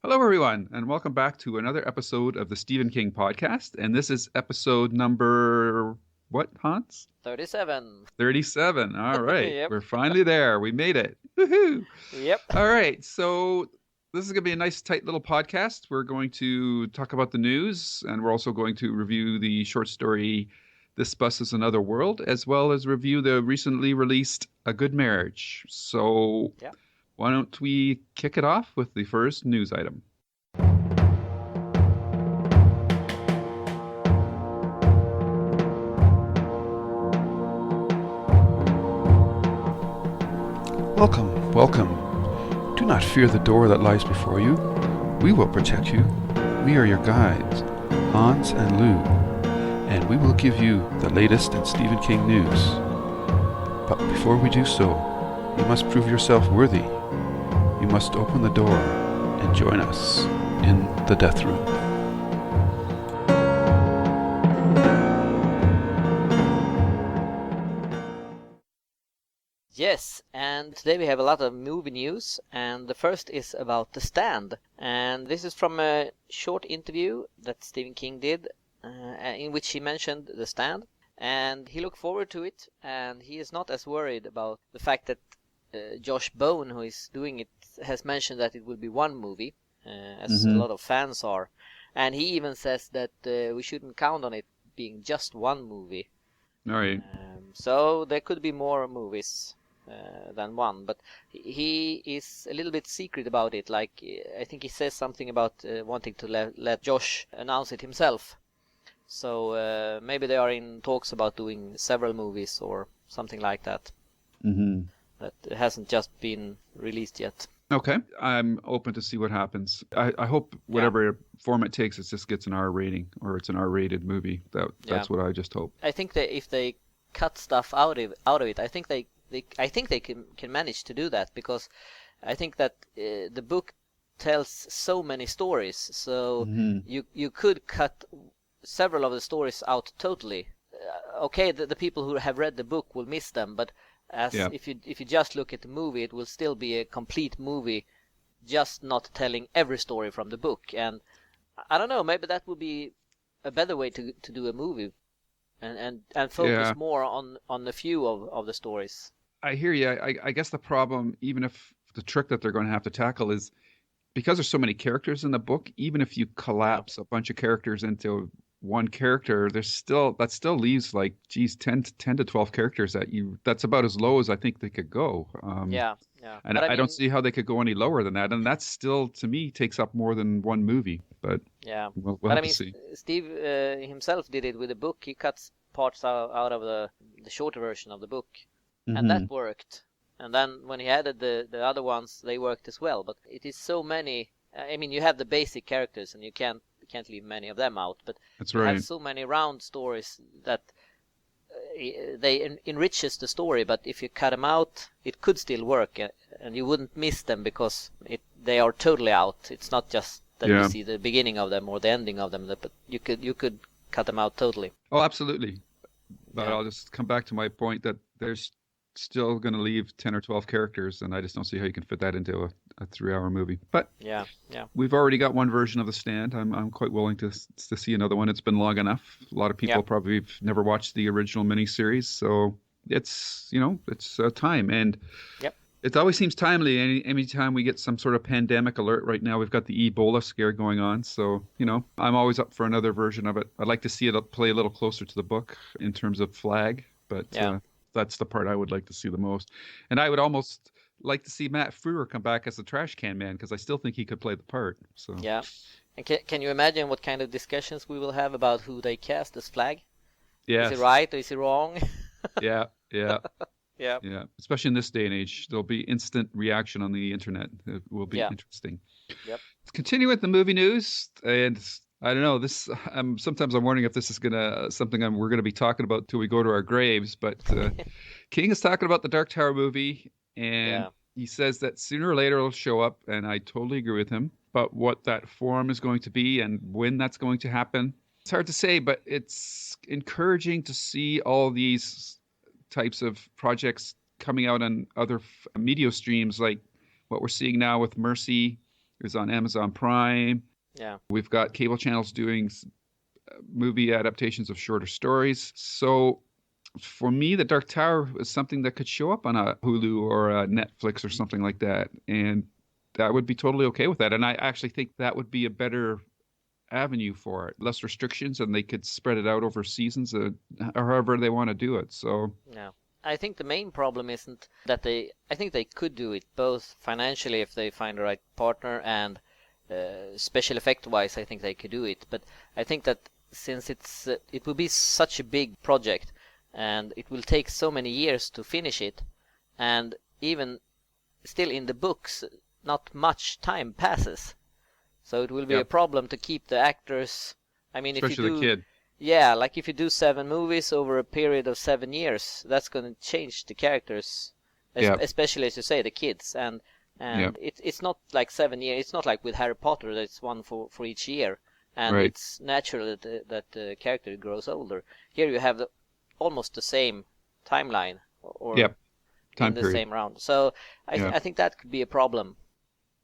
Hello, everyone, and welcome back to another episode of the Stephen King podcast. And this is episode number, what, Hans? 37. 37. All right. Yep. We're finally there. We made it. Woohoo. Yep. All right. So this is going to be a nice, tight little podcast. We're going to talk about the news, and we're also going to review the short story, ThatBus Is Another World, as well as review the recently released A Good Marriage. So Yeah. why don't we kick it off with the first news item? Welcome, welcome. Do not fear the door that lies before you. We will protect you. We are your guides, Hans and Lou, and we will give you the latest in Stephen King news. But before we do so, you must prove yourself worthy. You must open the door and join us in the death room. Yes, and today we have a lot of movie news, and the first is about The Stand. And this is from a short interview that Stephen King did, in which he mentioned The Stand, and he looked forward to it, and he is not as worried about the fact that Josh Bone, who is doing it, has mentioned that it will be one movie, as a lot of fans are. And he even says that we shouldn't count on it being just one movie. All right. So there could be more movies than one, but he is a little bit secret about it. Like, I think he says something about wanting to let Josh announce it himself. So maybe they are in talks about doing several movies or something like that. Mm-hmm. That hasn't just been released yet. Okay. I'm open to see what happens. I hope whatever form it takes, it just gets an R rating, or it's an R-rated movie. That's what I just hope. I think that if they cut stuff out of it, I think they can manage to do that, because I think that the book tells so many stories. So you could cut several of the stories out totally. Okay, the people who have read the book will miss them, but if you just look at the movie, it will still be a complete movie, just not telling every story from the book. And I don't know, maybe that would be a better way to do a movie, and focus more on a few of the stories. I hear you. I guess the problem, even if the trick that they're going to have to tackle, is because there's so many characters in the book, even if you collapse a bunch of characters into one character, that still leaves like 10 to 12 characters that's about as low as I think they could go. And I don't see how they could go any lower than that, and that still, to me, takes up more than one movie. But we'll have to see. Steve himself did it with the book. He cuts parts out of the shorter version of the book, and that worked. And then when he added the other ones, they worked as well. But it is so many. I mean, you have the basic characters, and you can't leave many of them out. But that's you right. have so many round stories that they enriches the story. But if you cut them out, it could still work, and you wouldn't miss them because they are totally out. It's not just that you see the beginning of them or the ending of them, but you could cut them out totally. Oh, absolutely. But I'll just come back to my point that there's still going to leave 10 or 12 characters, and I just don't see how you can fit that into a 3-hour movie. But we've already got one version of The Stand. I'm quite willing to see another one. It's been long enough. A lot of people probably have never watched the original miniseries, so it's time. And it always seems timely. Anytime we get some sort of pandemic alert. Right now we've got the Ebola scare going on, so I'm always up for another version of it. I'd like to see it play a little closer to the book in terms of flag, but that's the part I would like to see the most. And I would almost like to see Matt Frewer come back as the trash can man, because I still think he could play the part. So And can you imagine what kind of discussions we will have about who they cast as Flag? Yes. Is he right or is he wrong? Yeah. Yeah. Especially in this day and age, there'll be instant reaction on the internet. It will be interesting. Yep. Continue with the movie news, and I don't know. Sometimes I'm wondering if this is we're gonna be talking about till we go to our graves. But King is talking about the Dark Tower movie, and he says that sooner or later it'll show up, and I totally agree with him. But what that form is going to be and when that's going to happen, it's hard to say. But it's encouraging to see all these types of projects coming out on other media streams, like what we're seeing now with Mercy is on Amazon Prime. Yeah. We've got cable channels doing movie adaptations of shorter stories. So for me, The Dark Tower is something that could show up on a Hulu or a Netflix or something like that. And that would be totally okay with that. And I actually think that would be a better avenue for it. Less restrictions, and they could spread it out over seasons or however they want to do it. So yeah. I think the main problem isn't that I think they could do it both financially if they find the right partner and special effect wise. I think they could do it, but I think that since it will be such a big project and it will take so many years to finish it, and even still in the books not much time passes, so it will be a problem to keep the actors. I mean, especially if you do, the kid. Yeah, like if you do 7 movies over a period of 7 years, that's going to change the characters, especially as you say, the kids. And it's not like 7 years. It's not like with Harry Potter that it's one for each year, and it's natural that the character grows older. Here you have almost the same timeline or time in the period. Same round. So I think that could be a problem.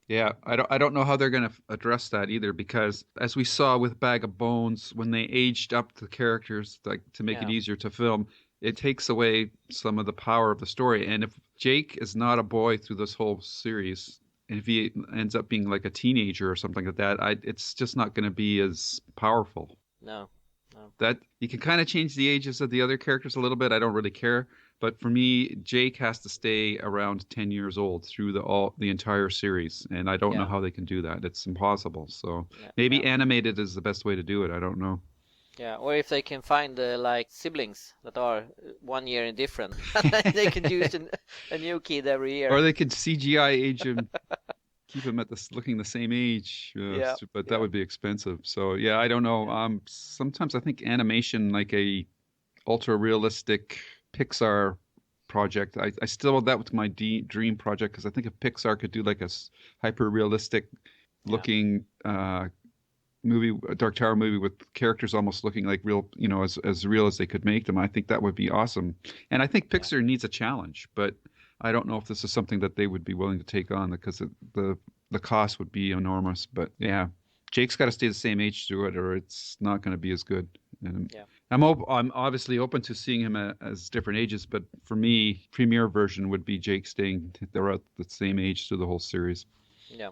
Yeah, I don't know how they're going to address that either, because as we saw with Bag of Bones, when they aged up the characters like to make it easier to film, it takes away some of the power of the story. And if Jake is not a boy through this whole series, and if he ends up being like a teenager or something like that, it's just not going to be as powerful. No. That you can kind of change the ages of the other characters a little bit. I don't really care. But for me, Jake has to stay around 10 years old through the entire series, and I don't know how they can do that. It's impossible. So maybe animated is the best way to do it. I don't know. Yeah, or if they can find like siblings that are 1 year different, they can use a new kid every year. Or they could CGI age him, keep him at looking the same age. But that would be expensive. So I don't know. Sometimes I think animation, like a ultra realistic Pixar project, I still want that with my dream project, because I think if Pixar could do like a hyper realistic looking movie, a Dark Tower movie with characters almost looking like real, as real as they could make them, I think that would be awesome. And I think Pixar needs a challenge, but I don't know if this is something that they would be willing to take on, because the cost would be enormous. But Jake's got to stay the same age through it, or it's not going to be as good. And I'm obviously open to seeing him as different ages, but for me, premiere version would be Jake staying throughout the same age through the whole series. Yeah.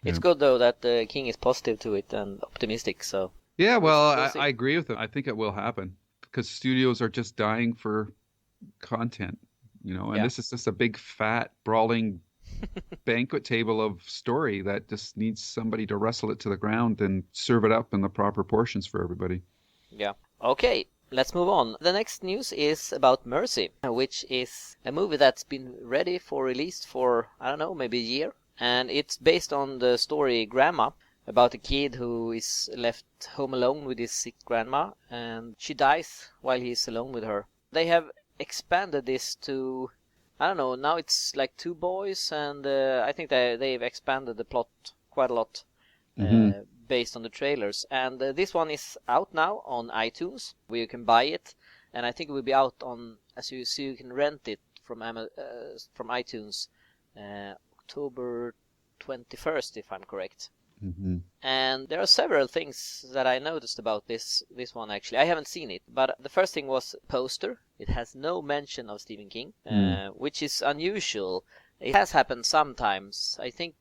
It's good though that King is positive to it and optimistic. So I agree with him. I think it will happen, because studios are just dying for content, and this is just a big fat brawling banquet table of story that just needs somebody to wrestle it to the ground and serve it up in the proper portions for everybody. Yeah. Okay, let's move on. The next news is about Mercy, which is a movie that's been ready for release for, I don't know, maybe a year. And it's based on the story Grandma, about a kid who is left home alone with his sick grandma, and she dies while he's alone with her. They have expanded this to, I don't know, now it's like 2 boys, and I think they've expanded the plot quite a lot. Based on the trailers, and this one is out now on iTunes, where you can buy it, and I think it will be out on, as you see, you can rent it from iTunes October 21st, if I'm correct. And there are several things that I noticed about this one. Actually, I haven't seen it, but the first thing was poster. It has no mention of Stephen King, which is unusual. It has happened sometimes. I think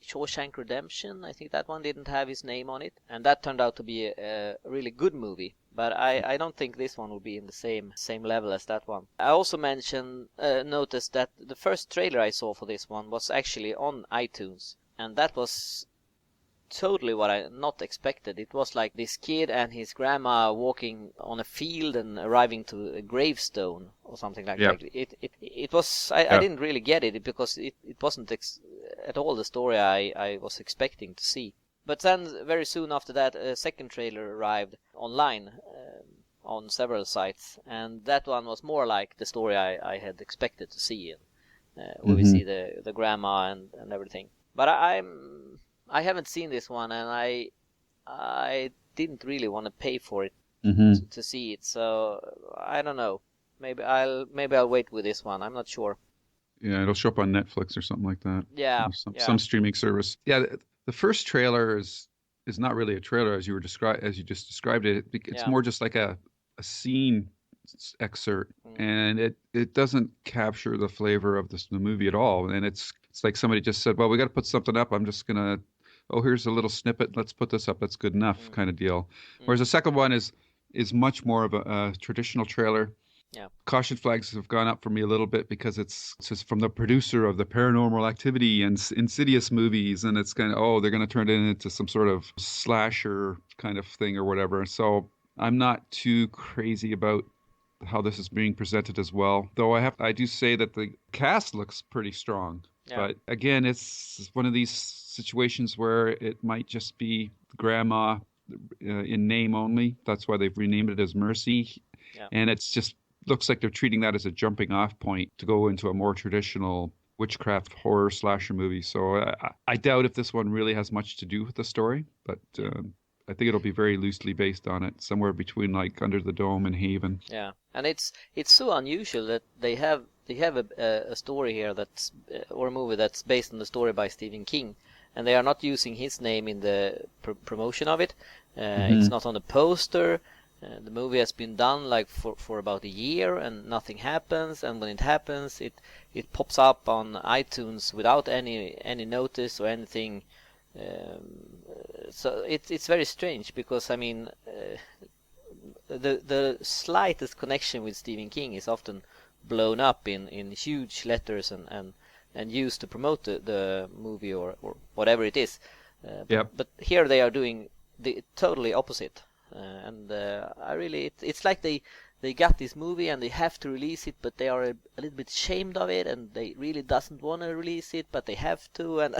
Shawshank Redemption, I think that one didn't have his name on it, and that turned out to be a really good movie, but I don't think this one will be in the same level as that one. I also noticed that the first trailer I saw for this one was actually on iTunes, and that was totally what I not expected. It was like this kid and his grandma walking on a field and arriving to a gravestone or something like that. It was I didn't really get it because it wasn't at all the story I was expecting to see. But then very soon after that, a second trailer arrived online on several sites, and that one was more like the story I had expected to see, where we see the grandma and everything. But I haven't seen this one, and I didn't really want to pay for it to see it. So I don't know. Maybe I'll wait with this one. I'm not sure. Yeah, it'll show up on Netflix or something like that. Yeah, some streaming service. Yeah, the first trailer is not really a trailer as you just described it. It's more just like a scene excerpt, and it doesn't capture the flavor of the movie at all. And it's like somebody just said, well, we got to put something up. I'm just gonna, here's a little snippet, let's put this up, that's good enough kind of deal. Whereas the second one is much more of a traditional trailer. Caution flags have gone up for me a little bit because it's just from the producer of the Paranormal Activity and Insidious movies, and it's kind of, they're going to turn it into some sort of slasher kind of thing or whatever. So I'm not too crazy about how this is being presented as well. Though I do say that the cast looks pretty strong. But again, it's one of these situations where it might just be grandma in name only. That's why they've renamed it as Mercy. And it's just looks like they're treating that as a jumping off point to go into a more traditional witchcraft horror slasher movie. So I doubt if this one really has much to do with the story, but I think it'll be very loosely based on it, somewhere between like Under the Dome and Haven. Yeah, and it's so unusual that they have a story here that's or a movie that's based on the story by Stephen King, and they are not using his name in the promotion of it. It's not on the poster. The movie has been done like for about a year, and nothing happens. And when it happens, it pops up on iTunes without any notice or anything. So it's very strange because I mean, the slightest connection with Stephen King is often blown up in huge letters and used to promote the movie or whatever it is. But here they are doing the totally opposite. It's like they got this movie and they have to release it, but they are a little bit ashamed of it, and they really doesn't want to release it, but they have to. And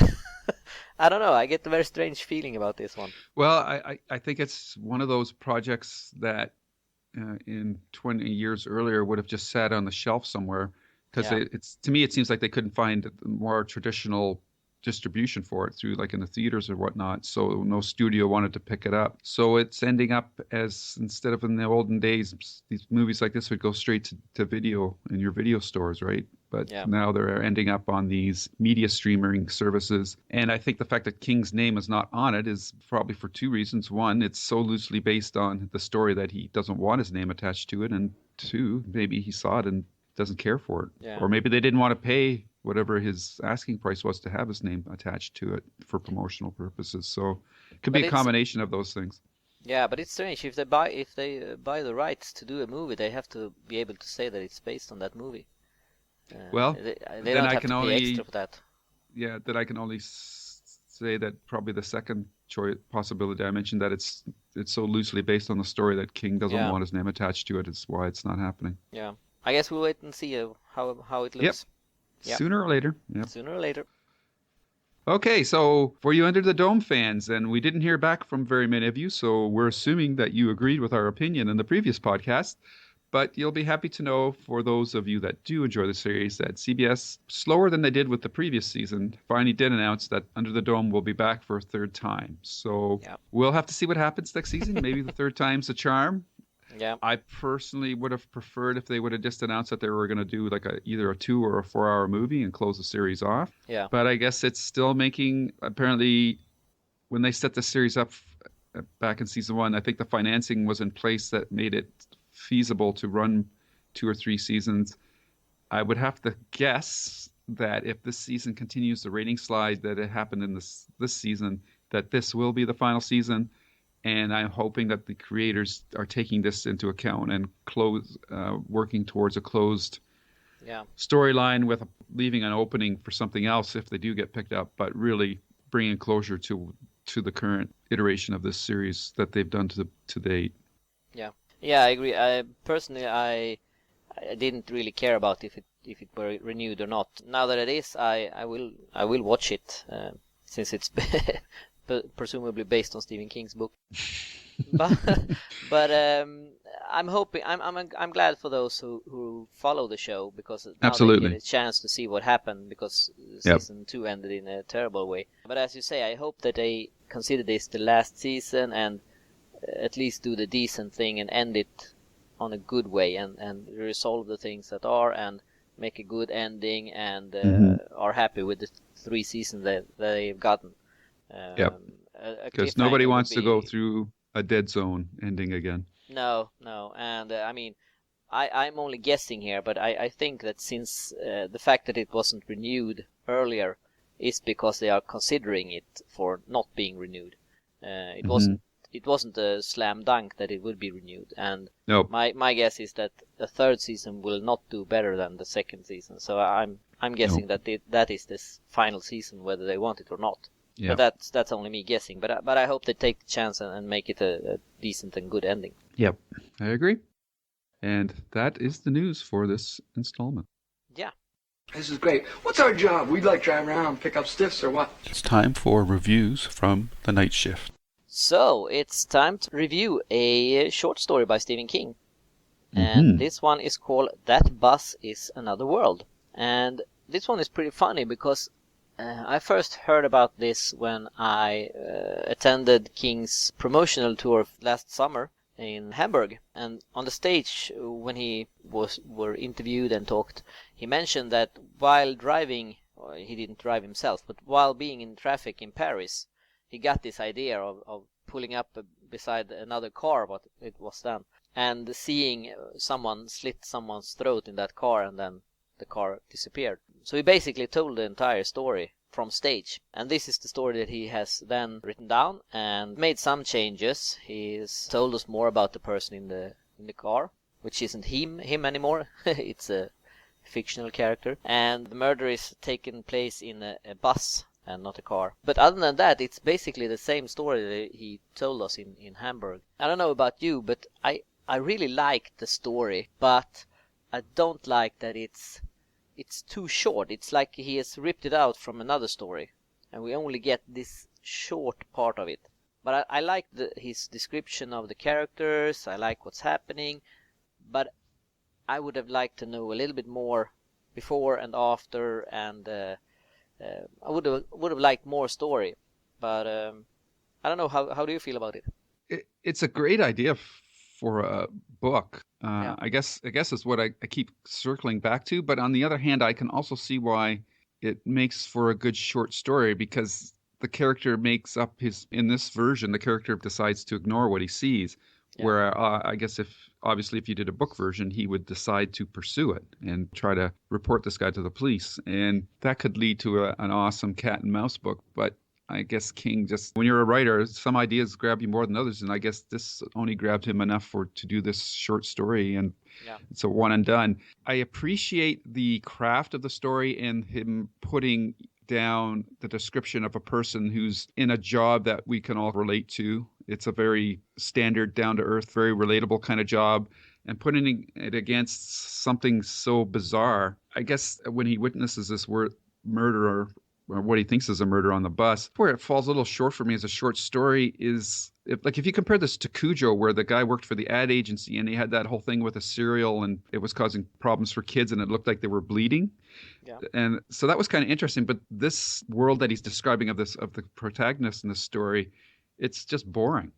I don't know. I get a very strange feeling about this one. Well, I think it's one of those projects that in 20 years earlier would have just sat on the shelf somewhere because to me it seems like they couldn't find more traditional distribution for it through like in the theaters or whatnot, so no studio wanted to pick it up. So it's ending up as, instead of in the olden days, these movies like this would go straight to video in your video stores, right? But now they're ending up on these media streaming services. And I think the fact that King's name is not on it is probably for two reasons. One, it's so loosely based on the story that he doesn't want his name attached to it, and two, maybe he saw it and doesn't care for it, or maybe they didn't want to pay whatever his asking price was to have his name attached to it for promotional purposes. So it could be a combination of those things. Yeah, but it's strange. If they buy the rights to do a movie, they have to be able to say that it's based on that movie. Well, they then don't I have can to only pay extra for that. Yeah, then I can only say that probably the second choice possibility I mentioned, that it's so loosely based on the story that King doesn't want his name attached to it, is why it's not happening. Yeah, I guess we'll wait and see how it looks. Yep. Sooner or later. Yep. Sooner or later. Okay, so for you Under the Dome fans, and we didn't hear back from very many of you, so we're assuming that you agreed with our opinion in the previous podcast. But you'll be happy to know, for those of you that do enjoy the series, that CBS, slower than they did with the previous season, finally did announce that Under the Dome will be back for a third time. So we'll have to see what happens next season. Maybe the third time's a charm. Yeah. I personally would have preferred if they would have just announced that they were going to do like either a 2 or a 4 hour movie and close the series off. Yeah. But I guess it's still making, apparently, when they set the series up back in season 1, I think the financing was in place that made it feasible to run 2 or 3 seasons. I would have to guess that if this season continues the rating slide that it happened in this season, that this will be the final season. And I'm hoping that the creators are taking this into account and working towards a closed storyline with leaving an opening for something else if they do get picked up, but really bringing closure to to the current iteration of this series that they've done to date. Yeah, I agree. I didn't really care about if it were renewed or not. Now that it is, I will watch it since it's presumably based on Stephen King's book. but I'm hoping I'm glad for those who follow the show, because now Absolutely. they get a chance to see what happened, because season 2 ended in a terrible way. But as you say, I hope that they consider this the last season and at least do the decent thing and end it on a good way and resolve the things that are and make a good ending and are happy with the 3 seasons that they've gotten. Because nobody wants to go through a dead zone ending again. No. And I mean, I'm only guessing here, but I think that since the fact that it wasn't renewed earlier is because they are considering it for not being renewed. It wasn't a slam dunk that it would be renewed. And nope. my guess is that the 3rd season will not do better than the 2nd season. So I'm guessing that is this final season, whether they want it or not. Yeah. But that's only me guessing. But I hope they take the chance and make it a decent and good ending. Yep, I agree. And that is the news for this installment. Yeah. This is great. What's our job? We'd like drive around, pick up stiffs or what? It's time for reviews from the night shift. So it's time to review a short story by Stephen King. And this one is called ThatBus Is Another World. And this one is pretty funny because I first heard about this when I attended King's promotional tour last summer in Hamburg. And on the stage, when he were interviewed and talked, he mentioned that while driving, or he didn't drive himself, but while being in traffic in Paris, he got this idea of pulling up beside another car, what it was then, and seeing someone slit someone's throat in that car, and then the car disappeared. So he basically told the entire story from stage. And this is the story that he has then written down and made some changes. He's told us more about the person in the car, which isn't him anymore. It's a fictional character. And the murder is taking place in a bus and not a car. But other than that, it's basically the same story that he told us in Hamburg. I don't know about you, but I really like the story, but I don't like that it's too short. It's like he has ripped it out from another story, and we only get this short part of it. But I like his description of the characters. I like what's happening, but I would have liked to know a little bit more before and after, and I would have liked more story. But I don't know. How do you feel about it? It's a great idea for a book. I guess it's what I keep circling back to. But on the other hand, I can also see why it makes for a good short story, because the character makes up in this version, the character decides to ignore what he sees. Yeah. Where I guess if you did a book version, he would decide to pursue it and try to report this guy to the police. And that could lead to an awesome cat and mouse book. But I guess King when you're a writer, some ideas grab you more than others. And I guess this only grabbed him enough to do this short story. And it's a one and done. I appreciate the craft of the story and him putting down the description of a person who's in a job that we can all relate to. It's a very standard, down-to-earth, very relatable kind of job. And putting it against something so bizarre, I guess when he witnesses this murder, or what he thinks is a murder on the bus, where it falls a little short for me as a short story is, if you compare this to Cujo, where the guy worked for the ad agency and he had that whole thing with a cereal and it was causing problems for kids and it looked like they were bleeding. Yeah. And so that was kind of interesting. But this world that he's describing of the protagonist in this story, it's just boring.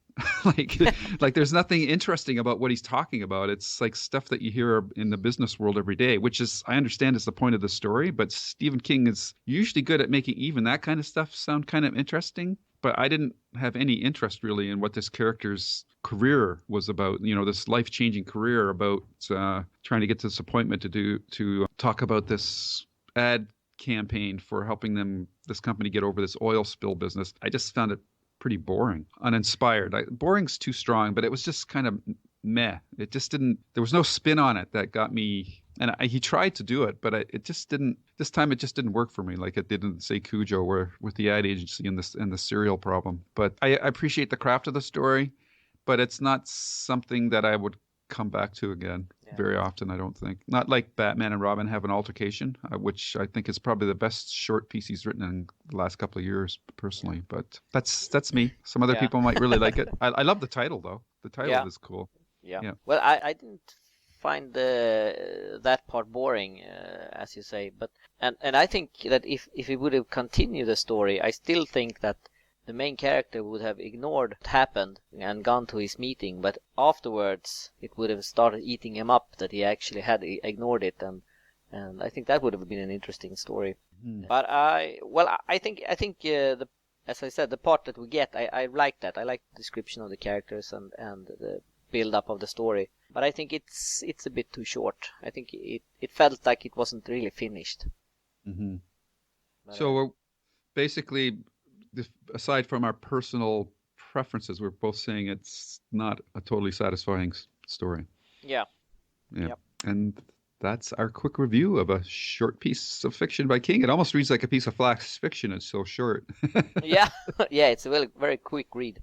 like there's nothing interesting about what he's talking about. It's like stuff that you hear in the business world every day, which is, I understand, is the point of the story. But Stephen King is usually good at making even that kind of stuff sound kind of interesting. But I didn't have any interest really in what this character's career was about. This life-changing career about trying to get to this appointment to talk about this ad campaign for helping this company get over this oil spill business. I just found it pretty boring, uninspired. Boring's too strong, but it was just kind of meh. It just didn't. There was no spin on it that got me And he tried to do it, but it just didn't. This time, it just didn't work for me. Like it didn't say Cujo, where with the ad agency and the serial problem. But I appreciate the craft of the story, but it's not something that I would come back to again very often. I don't think. Not like Batman and Robin have an altercation, which I think is probably the best short piece he's written in the last couple of years, personally. But that's me. Some other people might really like it. I love the title though. The title is cool. Yeah. Well, I didn't find that part boring, as you say, but and I think that if he would have continued the story, I still think that the main character would have ignored what happened and gone to his meeting, but afterwards it would have started eating him up that he actually had ignored it, and I think that would have been an interesting story. But I think as I said, the part that we get, I like that. I like the description of the characters and the build up of the story, but I think it's a bit too short. I think it felt like it wasn't really finished. Mm-hmm. So basically, aside from our personal preferences, we're both saying it's not a totally satisfying story. Yeah. Yep. And that's our quick review of a short piece of fiction by King. It almost reads like a piece of flash fiction. It's so short. Yeah, it's a very, very quick read.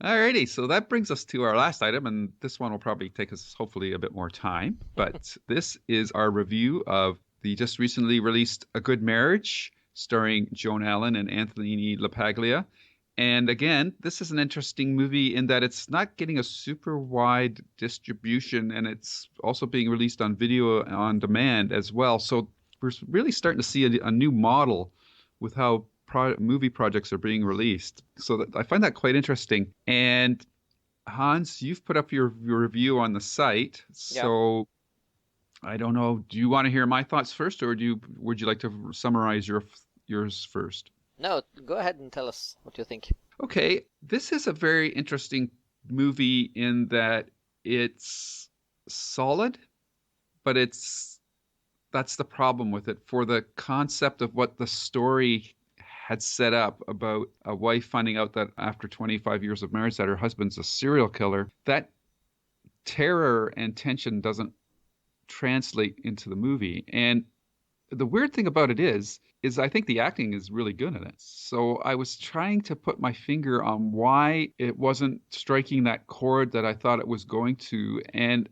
Alrighty, so that brings us to our last item, and this one will probably take us hopefully a bit more time. But this is our review of the just recently released A Good Marriage, starring Joan Allen and Anthony LaPaglia. And again, this is an interesting movie in that it's not getting a super wide distribution, and it's also being released on video on demand as well. So we're really starting to see a new model with how movie projects are being released. So I find that quite interesting. And Hans, you've put up your review on the site. So I don't know. Do you want to hear my thoughts first, or would you like to summarize yours first? No, go ahead and tell us what you think. Okay, this is a very interesting movie in that it's solid, but that's the problem with it. For the concept of what the story had set up about a wife finding out that after 25 years of marriage that her husband's a serial killer, that terror and tension doesn't translate into the movie. And the weird thing about it is I think the acting is really good in it. So I was trying to put my finger on why it wasn't striking that chord that I thought it was going to. And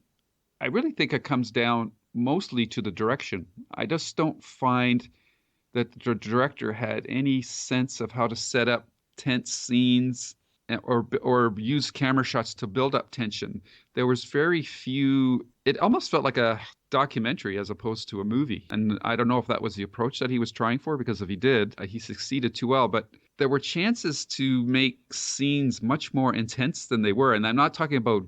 I really think it comes down mostly to the direction. I just don't find that the director had any sense of how to set up tense scenes or use camera shots to build up tension. There was very few. It almost felt like a documentary as opposed to a movie. And I don't know if that was the approach that he was trying for, because if he did, he succeeded too well. But there were chances to make scenes much more intense than they were. And I'm not talking about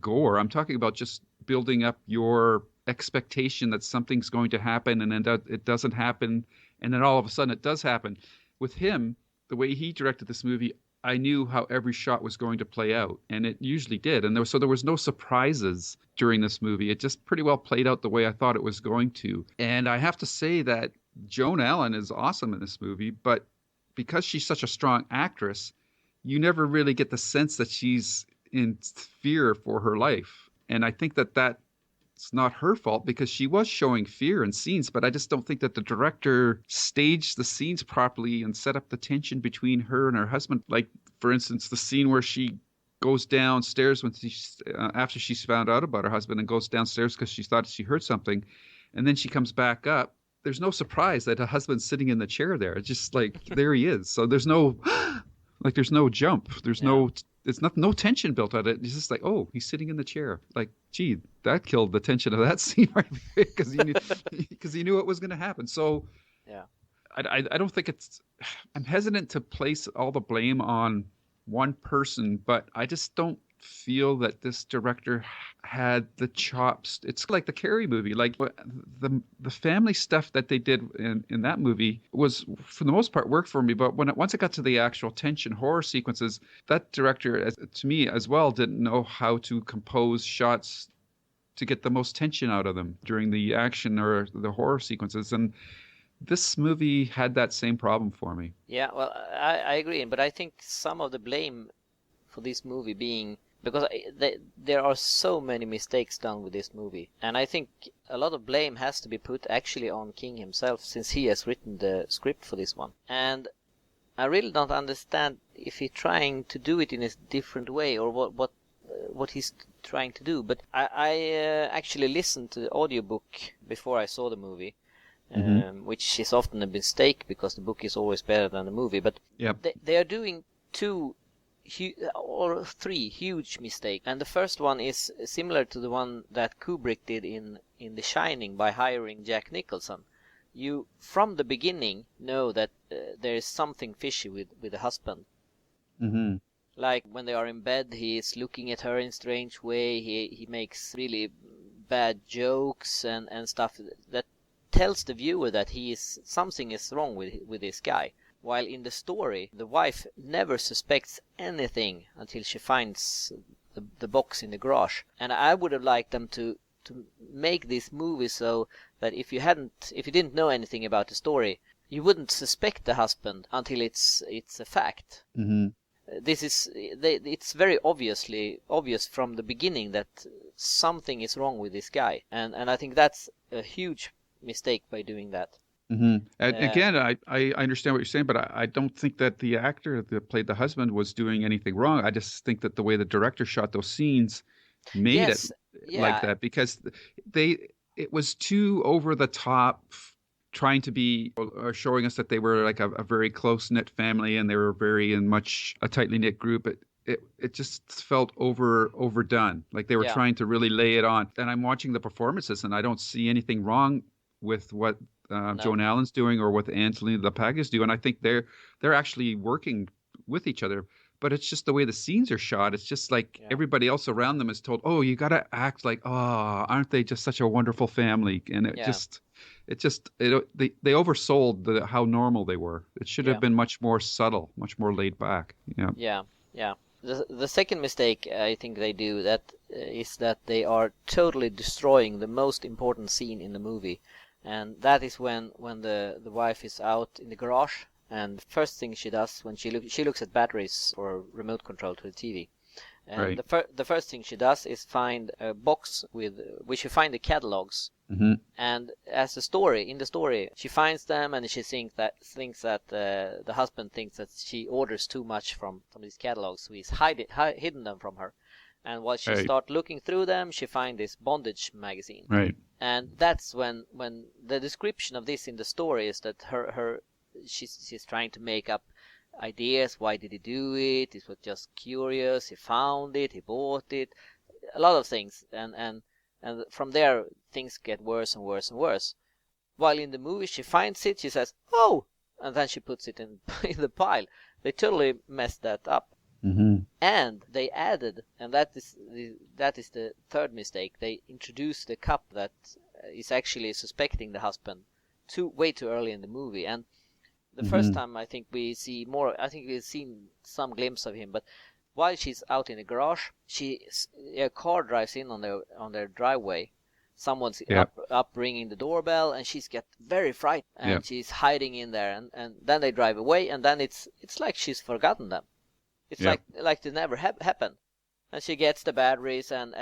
gore. I'm talking about just building up your expectation that something's going to happen, and then it doesn't happen. And then all of a sudden it does happen. With him, the way he directed this movie, I knew how every shot was going to play out, and it usually did. And there was no surprises during this movie. It just pretty well played out the way I thought it was going to. And I have to say that Joan Allen is awesome in this movie, but because she's such a strong actress, you never really get the sense that she's in fear for her life. And I think that it's not her fault, because she was showing fear in scenes, but I just don't think that the director staged the scenes properly and set up the tension between her and her husband. Like, for instance, the scene where she goes downstairs after she's found out about her husband, and goes downstairs because she thought she heard something, and then she comes back up. There's no surprise that her husband's sitting in the chair there. It's just like, there he is. So there's no jump. There's no tension built on it. It's just like, oh, he's sitting in the chair. Like, gee, that killed the tension of that scene right there, because he knew it was going to happen. So I don't think I'm hesitant to place all the blame on one person, but I just don't feel that this director had the chops. It's like the Carrie movie. Like, the family stuff that they did in that movie was, for the most part, worked for me. But once it got to the actual tension horror sequences, that director, to me as well, didn't know how to compose shots to get the most tension out of them during the action or the horror sequences. And this movie had that same problem for me. Yeah, well, I agree. But I think some of the blame for this movie being because there are so many mistakes done with this movie, and I think a lot of blame has to be put actually on King himself, since he has written the script for this one. And I really don't understand if he's trying to do it in a different way, or what he's trying to do. But I actually listened to the audiobook before I saw the movie, which is often a mistake because the book is always better than the movie. But they are doing three huge mistakes, and the first one is similar to the one that Kubrick did in The Shining by hiring Jack Nicholson. You from the beginning know that there is something fishy with the husband. Like when they are in bed, he is looking at her in a strange way. He makes really bad jokes and stuff that tells the viewer that something is wrong with this guy. While in the story, the wife never suspects anything until she finds the box in the garage. And I would have liked them to make this movie so that if you didn't know anything about the story, you wouldn't suspect the husband until it's a fact. It's very obvious from the beginning that something is wrong with this guy, and I think that's a huge mistake by doing that. And again, I understand what you're saying, but I don't think that the actor that played the husband was doing anything wrong. I just think that the way the director shot those scenes made it like that, because it was too over the top, trying to be showing us that they were like a very close-knit family and they were very much a tightly knit group. It just felt overdone, like they were trying to really lay it on. And I'm watching the performances and I don't see anything wrong with what Joan Allen's doing or what Angelina Lepage is doing. I think they're actually working with each other, but it's just the way the scenes are shot. It's just like everybody else around them is told, oh, you got to act like, oh, aren't they just such a wonderful family? And they oversold how normal they were. It should have been much more subtle, much more laid back. Yeah. The second mistake I think they do is that they are totally destroying the most important scene in the movie. And that is when the wife is out in the garage, and the first thing she does when she looks at batteries or remote control to the TV. And the first thing she does is find a box which you find the catalogs. And in the story, she finds them and she thinks that the husband thinks that she orders too much from these catalogs, so he's hidden them from her. And while she starts looking through them, she finds this bondage magazine. Right. And that's when the description of this in the story is that she's trying to make up ideas. Why did he do it? It was just curious. He found it. He bought it. A lot of things. And from there, things get worse and worse and worse. While in the movie, she finds it. She says, "Oh!" And then she puts it in the pile. They totally messed that up. And they added, and that is the third mistake. They introduced the cup that is actually suspecting the husband way too early in the movie. And the first time I think we see more. I think we've seen some glimpse of him, but while she's out in the garage, a car drives in on their driveway. Someone's up ringing the doorbell, and she's get very frightened, and she's hiding in there. And then they drive away, and then it's like she's forgotten them. It's like it never happened. And she gets the batteries and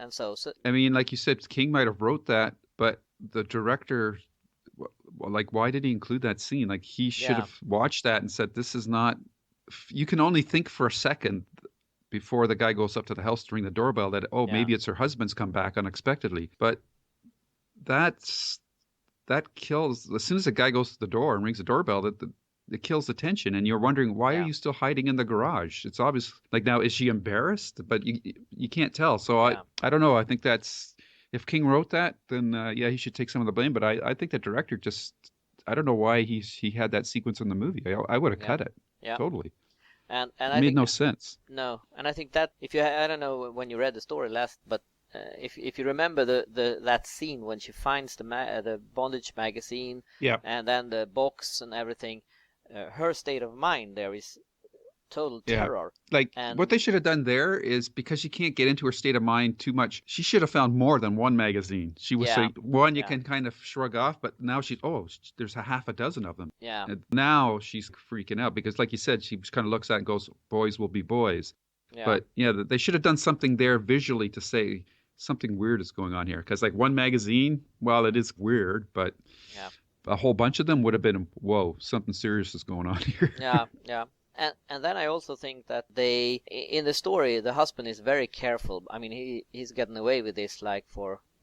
so. I mean, like you said, King might have wrote that, but the director, like, why did he include that scene? Like, he should have watched that and said, this is not, you can only think for a second before the guy goes up to the house to ring the doorbell that, maybe it's her husband's come back unexpectedly. But that kills, as soon as the guy goes to the door and rings the doorbell, it kills the tension, and you're wondering, why are you still hiding in the garage? It's obvious. Like, now, is she embarrassed? But you can't tell. So I don't know. I think that's, if King wrote that, then he should take some of the blame. But I think the director just, I don't know why he had that sequence in the movie. I would have cut it. Yeah. Totally. And it made no sense. No, and I think that I don't know when you read the story last, but if you remember that scene when she finds the bondage magazine, and then the box and everything. Her state of mind there is total terror. Like, what they should have done there is, because she can't get into her state of mind too much, she should have found more than one magazine. She was saying one you can kind of shrug off, but now there's a half a dozen of them. Yeah. And now she's freaking out because, like you said, she kind of looks at it and goes, boys will be boys. Yeah. But yeah, they should have done something there visually to say something weird is going on here. Because like one magazine, well, it is weird, but a whole bunch of them would have been, whoa, something serious is going on here. Yeah. And then I also think that in the story, the husband is very careful. I mean, he's gotten away with this like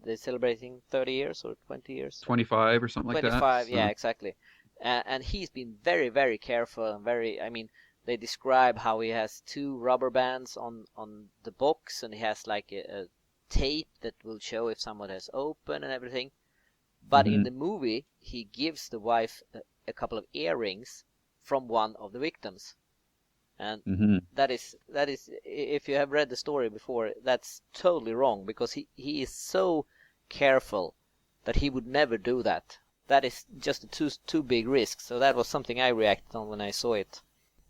they're celebrating 30 years or 20 years. 25 or something like that. 25, yeah, exactly. And he's been very, very careful and I mean, they describe how he has 2 rubber bands on the box, and he has like a tape that will show if someone has opened and everything. But in the movie, he gives the wife a couple of earrings from one of the victims. And that is, if you have read the story before, that's totally wrong, because he is so careful that he would never do that. That is just a too big risk. So that was something I reacted on when I saw it.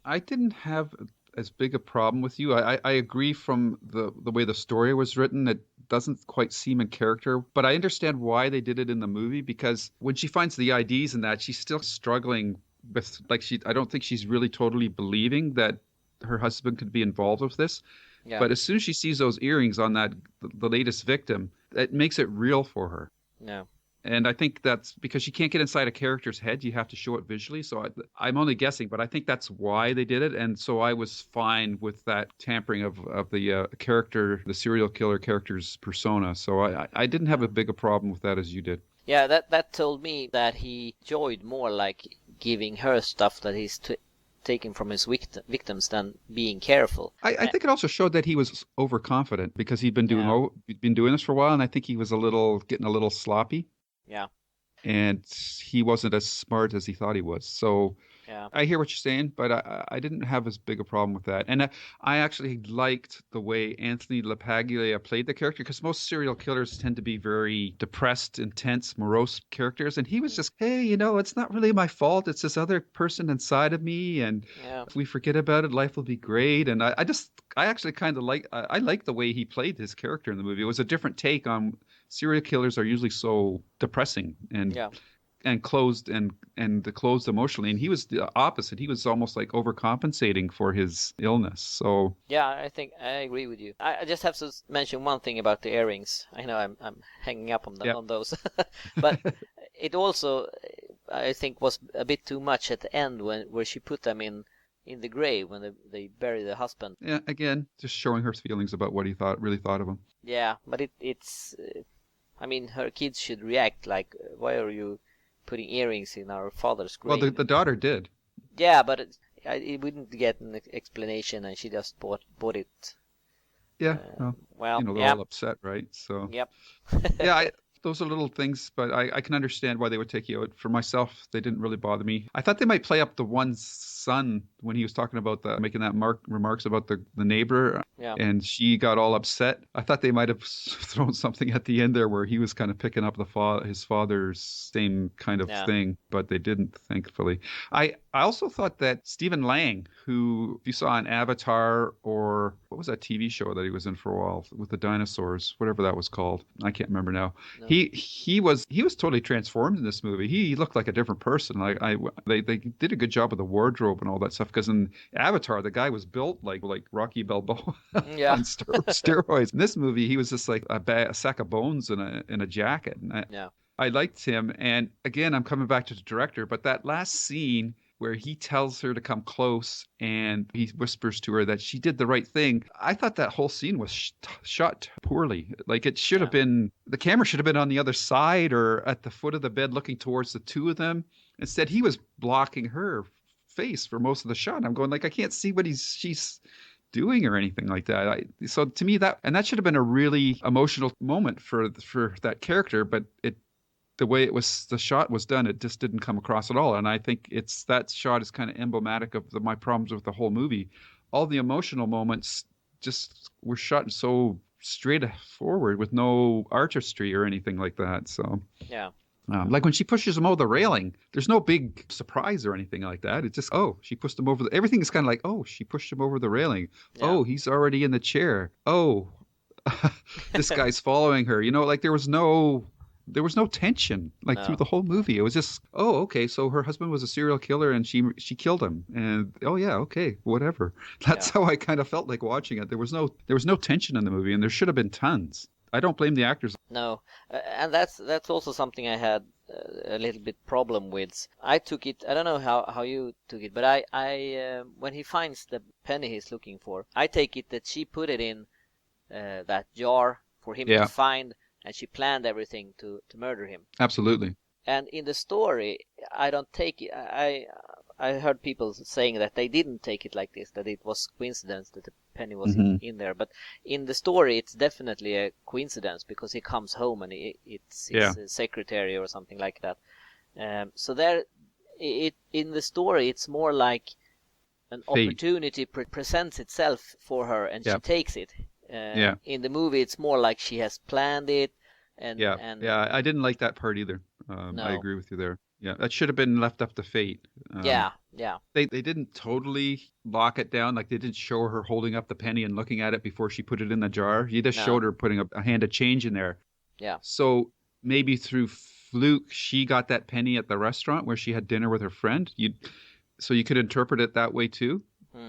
I didn't have as big a problem with you. I agree from the way the story was written. It doesn't quite seem in character, but I understand why they did it in the movie, because when she finds the IDs and that, she's still struggling with, like, I don't think she's really totally believing that her husband could be involved with this. Yeah. But as soon as she sees those earrings on the latest victim, it makes it real for her. Yeah. And I think that's because you can't get inside a character's head. You have to show it visually. So I'm only guessing, but I think that's why they did it. And so I was fine with that tampering of the character, the serial killer character's persona. So I didn't have as big a problem with that as you did. Yeah, that told me that he enjoyed more like giving her stuff that he's taken from his victims than being careful. I think it also showed that he was overconfident, because he'd been doing this for a while, and I think he was getting a little sloppy. Yeah. And he wasn't as smart as he thought he was. So yeah. I hear what you're saying, but I didn't have as big a problem with that. And I actually liked the way Anthony LaPaglia played the character, because most serial killers tend to be very depressed, intense, morose characters. And he was just, hey, it's not really my fault. It's this other person inside of me. And if we forget about it, life will be great. And I actually kind of I like the way he played his character in the movie. It was a different take on serial killers are usually so depressing and closed and closed emotionally, and he was the opposite. He was almost like overcompensating for his illness. So yeah, I think I agree with you. I just have to mention one thing about the earrings. I know I'm hanging up on those, but it also I think was a bit too much at the end where she put them in the grave when they bury the husband. Yeah, again, just showing her feelings about what he really thought of him. Yeah, but it's I mean, her kids should react like, why are you putting earrings in our father's grave? Well, the daughter did. Yeah, but it wouldn't get an explanation, and she just bought it. Yeah, well, they're all upset, right? So yep. Yeah, those are little things, but I can understand why they would take you out. For myself, they didn't really bother me. I thought they might play up the one son when he was talking about making that remarks about the neighbor, and she got all upset. I thought they might have thrown something at the end there where he was kind of picking up his father's same kind of thing, but they didn't, thankfully. I also thought that Stephen Lang, who you saw in Avatar, or what was that TV show that he was in for a while with the dinosaurs, whatever that was called, I can't remember now. No. He was totally transformed in this movie. He looked like a different person. They did a good job with the wardrobe and all that stuff, because in Avatar the guy was built like Rocky Balboa on steroids. In this movie he was just like a sack of bones in a jacket. And I liked him. And again, I'm coming back to the director, but that last scene where he tells her to come close and he whispers to her that she did the right thing, I thought that whole scene was shot poorly. Like, it should have been, the camera should have been on the other side or at the foot of the bed looking towards the two of them. Instead, he was blocking her face for most of the shot. I'm going like, I can't see what she's doing or anything like that. So to me, that should have been a really emotional moment for that character, but the way the shot was done, it just didn't come across at all. And I think that shot is kind of emblematic of my problems with the whole movie. All the emotional moments just were shot so straight forward with no artistry or anything like that. So yeah. Like when she pushes him over the railing, there's no big surprise or anything like that. It's just, she pushed him over. Everything is kind of like, she pushed him over the railing. Yeah. Oh, he's already in the chair. Oh, this guy's following her. Like there was no there was no tension through the whole movie. It was just, oh, okay, so her husband was a serial killer and she killed him, and oh yeah, okay, whatever. That's how I kind of felt like watching it. There was no tension in the movie, and there should have been tons. I don't blame the actors. No, and that's also something I had a little bit problem with. I took it. I don't know how you took it, but I when he finds the penny he's looking for, I take it that she put it in that jar for him to find, and she planned everything to murder him. Absolutely. And in the story, I don't take it. I heard people saying that they didn't take it like this, that it was coincidence that the penny was in there. But in the story, it's definitely a coincidence because he comes home and it's his secretary or something like that. So there, in the story, it's more like an opportunity presents itself for her and she takes it. In the movie, it's more like she has planned it. And I didn't like that part either. No. I agree with you there. Yeah, that should have been left up to fate. They didn't totally lock it down. Like, they didn't show her holding up the penny and looking at it before she put it in the jar. You just showed her putting a hand of change in there. Yeah. So maybe through fluke, she got that penny at the restaurant where she had dinner with her friend. So you could interpret it that way too.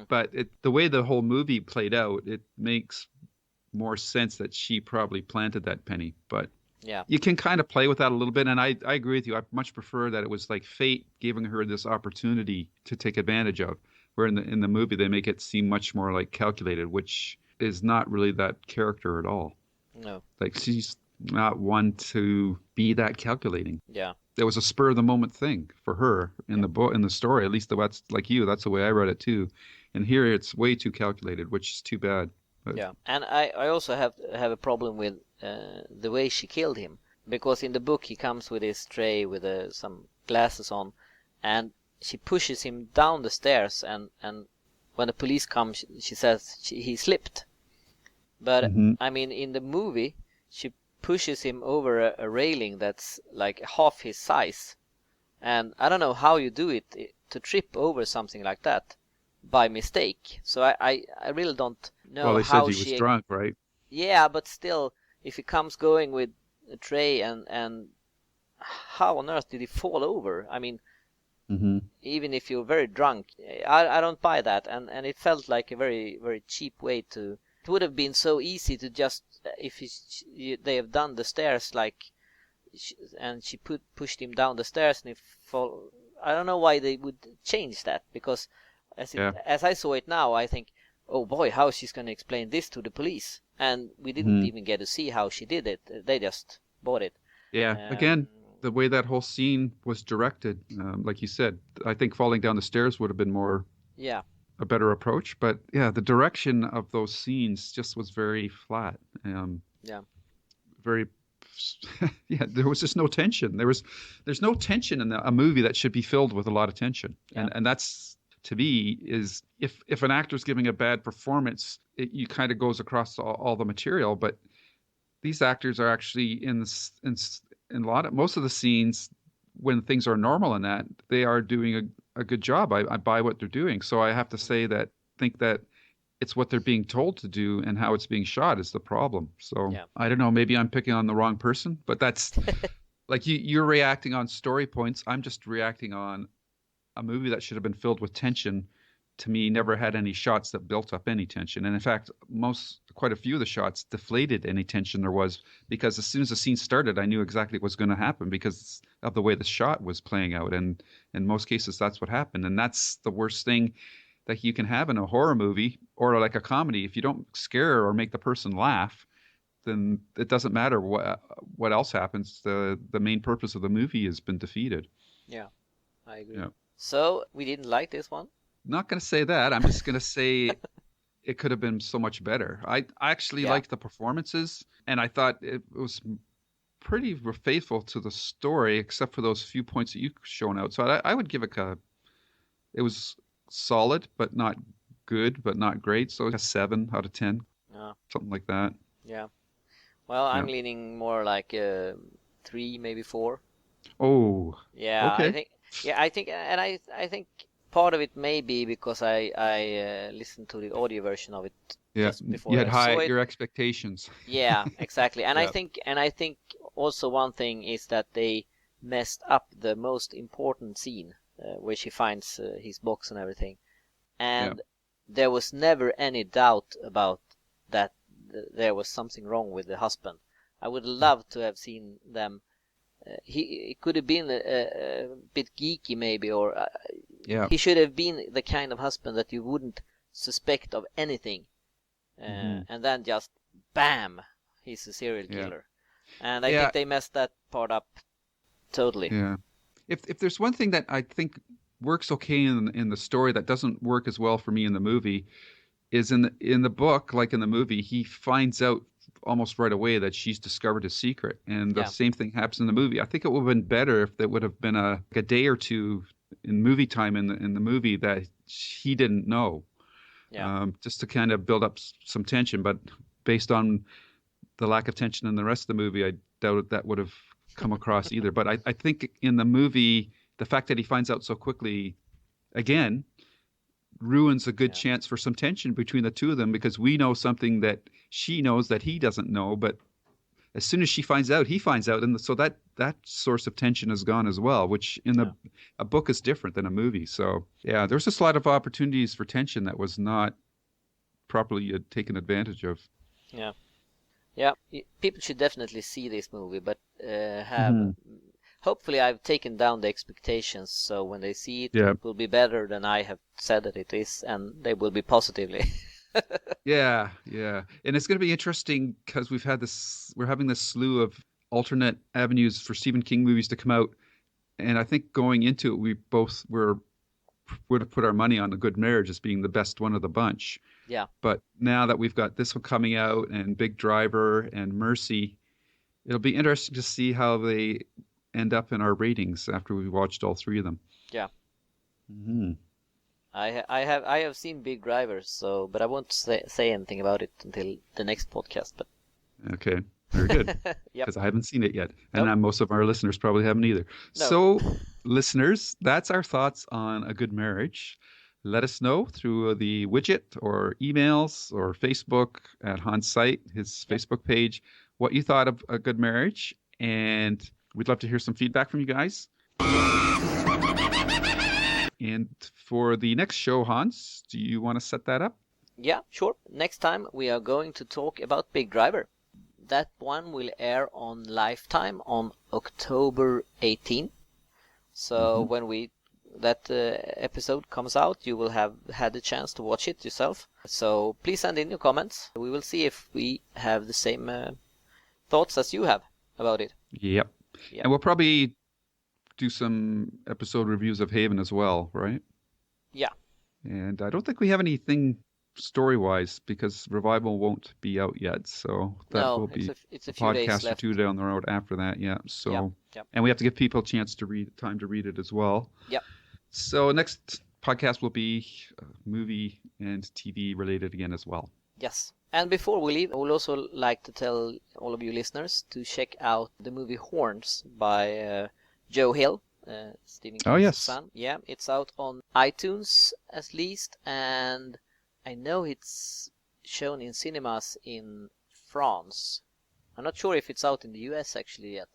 But the way the whole movie played out, it makes more sense that she probably planted that penny. But you can kind of play with that a little bit, and I agree with you. I much prefer that it was like fate giving her this opportunity to take advantage of, where in the movie they make it seem much more like calculated, which is not really that character at all. No. Like, she's not one to be that calculating. Yeah. It was a spur of the moment thing for her in the book, in the story. At least that's like you. That's the way I read it too. And here it's way too calculated, which is too bad. But... Yeah, and I also have a problem with the way she killed him, because in the book he comes with his tray with some glasses on, and she pushes him down the stairs, and when the police come, she says he slipped. But I mean, in the movie, she pushes him over a railing that's like half his size, and I don't know how you do it to trip over something like that by mistake. So I really don't know. Well, they how said he was drunk, right? Yeah, but still, if he comes going with a tray and how on earth did he fall over? I mean, even if you're very drunk, I don't buy that, and it felt like a very, very cheap way to. It would have been so easy to just, if they have done the stairs and she pushed him down the stairs and he fall. I don't know why they would change that, because as I saw it now, I think, oh boy, how is she going to explain this to the police? And we didn't even get to see how she did it. They just bought it. Yeah, again, the way that whole scene was directed, like you said, I think falling down the stairs would have been more a better approach. But yeah, the direction of those scenes just was very flat. Very, there was just no tension. There's no tension in a movie that should be filled with a lot of tension. And that's, to me, is if an actor's giving a bad performance, it kind of goes across all the material. But these actors are actually in most of the scenes, when things are normal in that, they are doing a good job. I buy what they're doing. So I have to think that it's what they're being told to do and how it's being shot is the problem. So I don't know, maybe I'm picking on the wrong person, but that's like you're reacting on story points. I'm just reacting on a movie that should have been filled with tension. To me, never had any shots that built up any tension. And in fact, quite a few of the shots deflated any tension there was, because as soon as the scene started, I knew exactly what was going to happen because of the way the shot was playing out. And in most cases, that's what happened. And that's the worst thing that you can have in a horror movie or like a comedy. If you don't scare or make the person laugh, then it doesn't matter what else happens. The main purpose of the movie has been defeated. Yeah, I agree. Yeah. So we didn't like this one? Not going to say that. I'm just going to say it could have been so much better. I actually liked the performances, and I thought it was pretty faithful to the story, except for those few points that you've shown out. So I would give it it was solid, but not good, but not great. So a 7 out of 10, something like that. Yeah. Well, I'm leaning more like 3, maybe 4. Oh. Yeah. Okay. I think part of it may be because I listened to the audio version of it just before. You had your expectations. Yeah, exactly. And I think also one thing is that they messed up the most important scene where she finds his box and everything, and there was never any doubt about that there was something wrong with the husband. I would love to have seen them. He could have been a bit geeky maybe, or he should have been the kind of husband that you wouldn't suspect of anything, and then just bam, he's a serial killer. And I think they messed that part up totally. Yeah. If there's one thing that I think works okay in the story that doesn't work as well for me in the movie, is in the book, like in the movie, he finds out almost right away that she's discovered his secret, and the same thing happens in the movie. I think it would have been better if there would have been a day or two in movie time in the movie that he didn't know, just to kind of build up some tension. But based on the lack of tension in the rest of the movie, I doubt that would have come across either. But I think in the movie, the fact that he finds out so quickly, again, ruins a good chance for some tension between the two of them, because we know something that she knows that he doesn't know, but as soon as she finds out, he finds out, and so that source of tension is gone as well, which in a book is different than a movie. So there's just a lot of opportunities for tension that was not properly taken advantage of. People should definitely see this movie, but hopefully I've taken down the expectations, so when they see it, it will be better than I have said that it is, and they will be positively. Yeah. And it's going to be interesting because we're having this slew of alternate avenues for Stephen King movies to come out. And I think going into it, we both would have put our money on A Good Marriage as being the best one of the bunch. Yeah. But now that we've got this one coming out and Big Driver and Mercy, it'll be interesting to see how they end up in our ratings after we watched all three of them. Yeah. Mm-hmm. I have seen Big Driver, but I won't say anything about it until the next podcast. But okay, very good. Because I haven't seen it yet, and most of our listeners probably haven't either. No. So, listeners, that's our thoughts on A Good Marriage. Let us know through the widget or emails or Facebook at Hans' site, his Facebook page, what you thought of A Good Marriage, and we'd love to hear some feedback from you guys. And for the next show, Hans, do you want to set that up? Yeah, sure. Next time we are going to talk about Big Driver. That one will air on Lifetime on October 18. So when that episode comes out, you will have had the chance to watch it yourself. So please send in your comments. We will see if we have the same thoughts as you have about it. Yep. And we'll probably do some episode reviews of Haven as well, right? Yeah. And I don't think we have anything story-wise because Revival won't be out yet, so that will be it's a few days podcast left. or two down the road after that. So and we have to give people a chance to time to read it as well. Yep. So next podcast will be movie and TV related again as well. Yes. And before we leave, I would also like to tell all of you listeners to check out the movie Horns by Joe Hill, Stephen King's son. Yeah, it's out on iTunes at least, and I know it's shown in cinemas in France. I'm not sure if it's out in the US actually yet,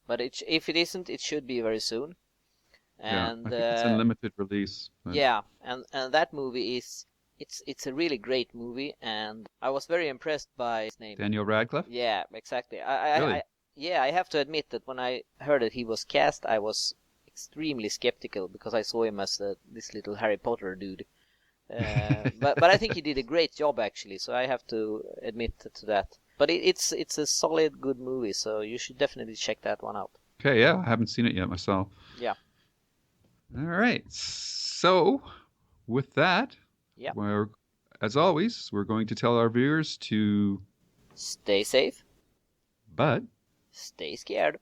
but if it isn't, it should be very soon. And I think it's a limited release. But... Yeah, and that movie is it's a really great movie, and I was very impressed by his name. Daniel Radcliffe? Yeah, exactly. Really? I have to admit that when I heard that he was cast, I was extremely skeptical because I saw him as this little Harry Potter dude. But I think he did a great job actually, so I have to admit to that. But it's a solid, good movie, so you should definitely check that one out. Okay, I haven't seen it yet myself. Yeah. All right. So with that, as always, we're going to tell our viewers to stay safe, but stay scared.